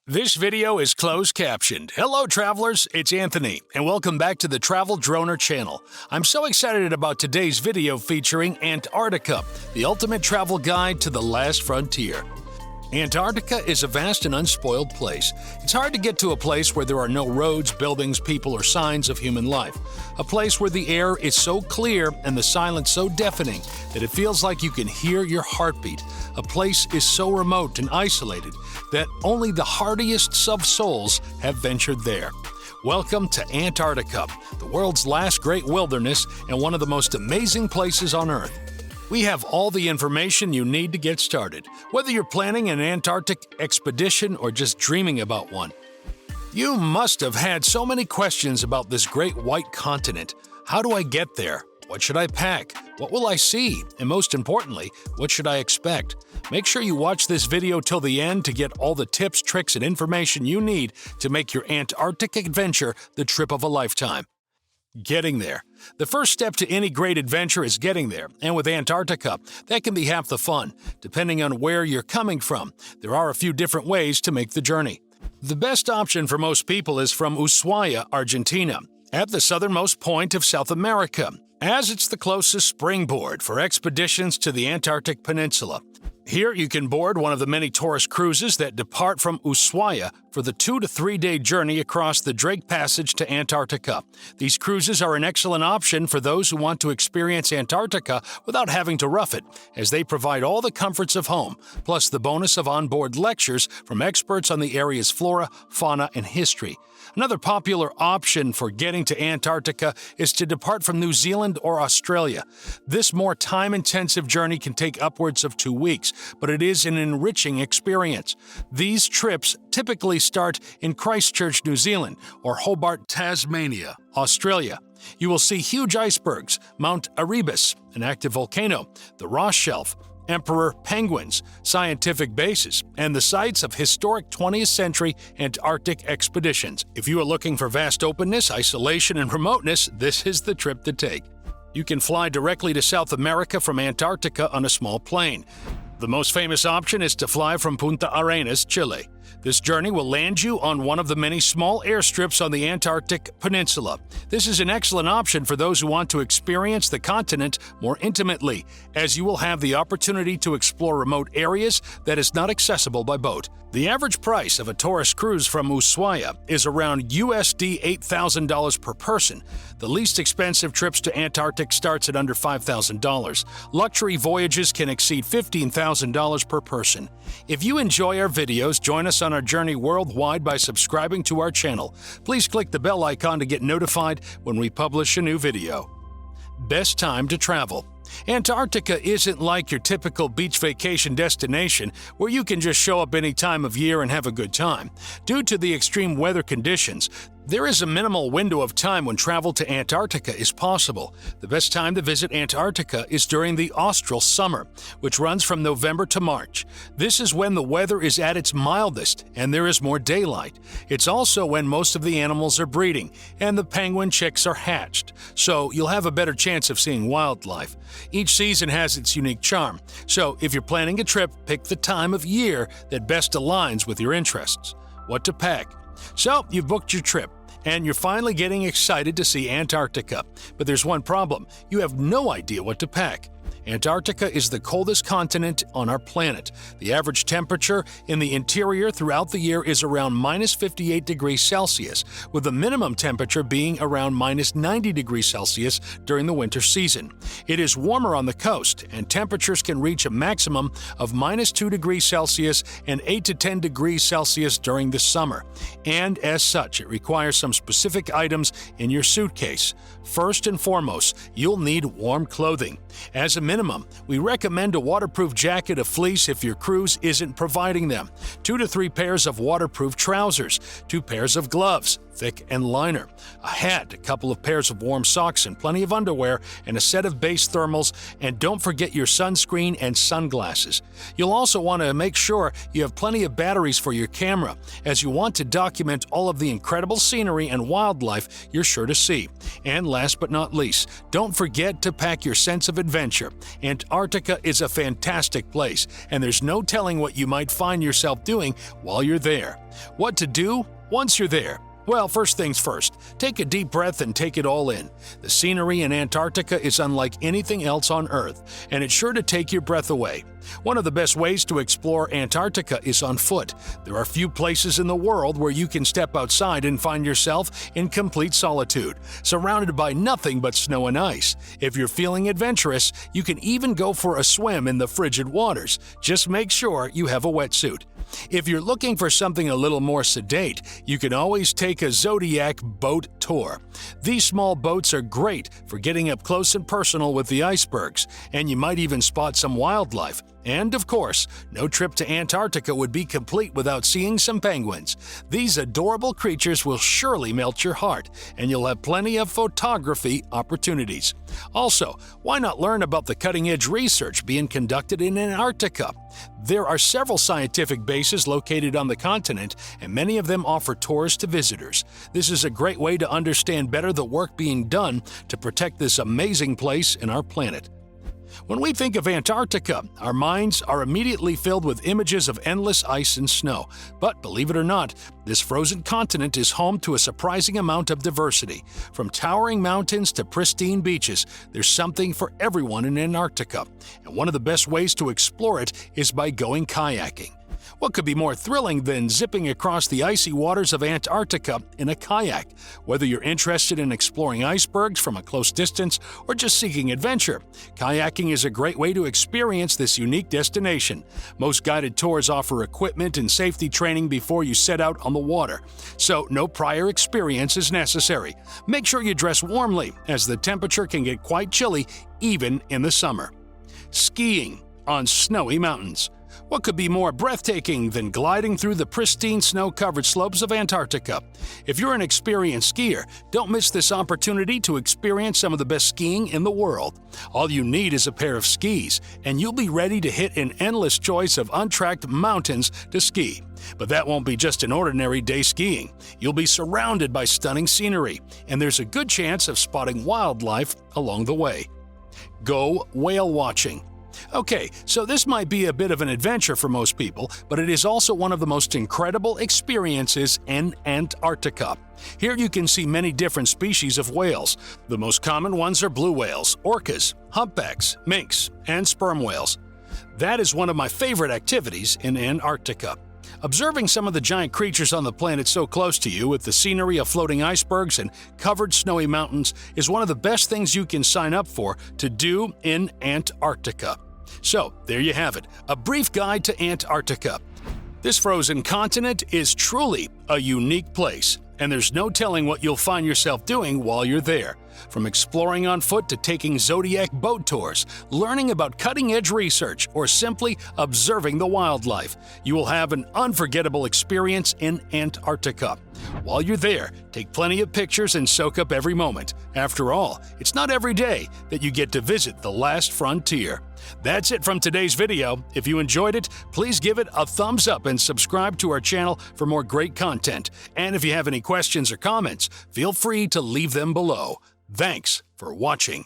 This video is closed captioned. Hello travelers, it's Anthony, and welcome back to the Travel Droner channel. I'm so excited about today's video featuring Antarctica, the ultimate travel guide to the last frontier. Antarctica is a vast and unspoiled place. It's hard to get to a place where there are no roads, buildings, people, or signs of human life. A place where the air is so clear and the silence so deafening that it feels like you can hear your heartbeat. A place is so remote and isolated that only the hardiest of souls have ventured there. Welcome to Antarctica, the world's last great wilderness and one of the most amazing places on Earth. We have all the information you need to get started, whether you're planning an Antarctic expedition or just dreaming about one. You must have had so many questions about this great white continent. How do I get there? What should I pack? What will I see? And most importantly, what should I expect? Make sure you watch this video till the end to get all the tips, tricks, and information you need to make your Antarctic adventure the trip of a lifetime. Getting there. The first step to any great adventure is getting there, and with Antarctica, that can be half the fun. Depending on where you're coming from, there are a few different ways to make the journey. The best option for most people is from Ushuaia, Argentina, at the southernmost point of South America, as it's the closest springboard for expeditions to the Antarctic Peninsula. Here you can board one of the many tourist cruises that depart from Ushuaia for the 2 to 3 day journey across the Drake Passage to Antarctica. These cruises are an excellent option for those who want to experience Antarctica without having to rough it, as they provide all the comforts of home, plus the bonus of onboard lectures from experts on the area's flora, fauna, and history. Another popular option for getting to Antarctica is to depart from New Zealand or Australia. This more time-intensive journey can take upwards of 2 weeks, but it is an enriching experience. These trips typically start in Christchurch, New Zealand, or Hobart, Tasmania, Australia. You will see huge icebergs, Mount Erebus, an active volcano, the Ross Shelf, emperor penguins, scientific bases, and the sites of historic 20th century Antarctic expeditions. If you are looking for vast openness, isolation, and remoteness, this is the trip to take. You can fly directly to South America from Antarctica on a small plane. The most famous option is to fly from Punta Arenas, Chile. This journey will land you on one of the many small airstrips on the Antarctic Peninsula. This is an excellent option for those who want to experience the continent more intimately, as you will have the opportunity to explore remote areas that is not accessible by boat. The average price of a tourist cruise from Ushuaia is around USD $8,000 per person. The least expensive trips to Antarctic starts at under $5,000. Luxury voyages can exceed $15,000 per person. If you enjoy our videos, join us on our journey worldwide by subscribing to our channel. Please click the bell icon to get notified when we publish a new video. Best time to travel. Antarctica isn't like your typical beach vacation destination where you can just show up any time of year and have a good time. Due to the extreme weather conditions, there is a minimal window of time when travel to Antarctica is possible. The best time to visit Antarctica is during the austral summer, which runs from November to March. This is when the weather is at its mildest and there is more daylight. It's also when most of the animals are breeding and the penguin chicks are hatched, so you'll have a better chance of seeing wildlife. Each season has its unique charm, so if you're planning a trip, pick the time of year that best aligns with your interests. What to pack? So, you've booked your trip, and you're finally getting excited to see Antarctica. But there's one problem: you have no idea what to pack. Antarctica is the coldest continent on our planet. The average temperature in the interior throughout the year is around minus 58 degrees Celsius, with the minimum temperature being around minus 90 degrees Celsius during the winter season. It is warmer on the coast, and temperatures can reach a maximum of minus 2 degrees Celsius and 8 to 10 degrees Celsius during the summer. And as such, it requires some specific items in your suitcase. First and foremost, you'll need warm clothing. As a minimum, we recommend a waterproof jacket of fleece if your cruise isn't providing them, 2 to 3 pairs of waterproof trousers, 2 pairs of gloves, thick and liner, a hat, a couple of pairs of warm socks and plenty of underwear, and a set of base thermals, and don't forget your sunscreen and sunglasses. You'll also want to make sure you have plenty of batteries for your camera, as you want to document all of the incredible scenery and wildlife you're sure to see. And last but not least, don't forget to pack your sense of adventure. Antarctica is a fantastic place, and there's no telling what you might find yourself doing while you're there. What to do once you're there? Well, first things first, take a deep breath and take it all in. The scenery in Antarctica is unlike anything else on Earth, and it's sure to take your breath away. One of the best ways to explore Antarctica is on foot. There are few places in the world where you can step outside and find yourself in complete solitude, surrounded by nothing but snow and ice. If you're feeling adventurous, you can even go for a swim in the frigid waters. Just make sure you have a wetsuit. If you're looking for something a little more sedate, you can always take a Zodiac boat tour. These small boats are great for getting up close and personal with the icebergs, and you might even spot some wildlife. And of course, no trip to Antarctica would be complete without seeing some penguins. These adorable creatures will surely melt your heart, and you'll have plenty of photography opportunities. Also, why not learn about the cutting-edge research being conducted in Antarctica? There are several scientific bases located on the continent, and many of them offer tours to visitors. This is a great way to understand better the work being done to protect this amazing place in our planet. When we think of Antarctica, our minds are immediately filled with images of endless ice and snow. But believe it or not, this frozen continent is home to a surprising amount of diversity. From towering mountains to pristine beaches, there's something for everyone in Antarctica. And one of the best ways to explore it is by going kayaking. What could be more thrilling than zipping across the icy waters of Antarctica in a kayak? Whether you're interested in exploring icebergs from a close distance or just seeking adventure, kayaking is a great way to experience this unique destination. Most guided tours offer equipment and safety training before you set out on the water, so no prior experience is necessary. Make sure you dress warmly, as the temperature can get quite chilly even in the summer. Skiing on snowy mountains. What could be more breathtaking than gliding through the pristine snow-covered slopes of Antarctica? If you're an experienced skier, don't miss this opportunity to experience some of the best skiing in the world. All you need is a pair of skis, and you'll be ready to hit an endless choice of untracked mountains to ski. But that won't be just an ordinary day skiing. You'll be surrounded by stunning scenery, and there's a good chance of spotting wildlife along the way. Go whale watching. Okay, so this might be a bit of an adventure for most people, but it is also one of the most incredible experiences in Antarctica. Here you can see many different species of whales. The most common ones are blue whales, orcas, humpbacks, minks, and sperm whales. That is one of my favorite activities in Antarctica. Observing some of the giant creatures on the planet so close to you with the scenery of floating icebergs and covered snowy mountains is one of the best things you can sign up for to do in Antarctica. So, there you have it, a brief guide to Antarctica. This frozen continent is truly a unique place, and there's no telling what you'll find yourself doing while you're there. From exploring on foot to taking Zodiac boat tours, learning about cutting-edge research, or simply observing the wildlife, you will have an unforgettable experience in Antarctica. While you're there, take plenty of pictures and soak up every moment. After all, it's not every day that you get to visit the last frontier. That's it from today's video. If you enjoyed it, please give it a thumbs up and subscribe to our channel for more great content. And if you have any questions or comments, feel free to leave them below. Thanks for watching.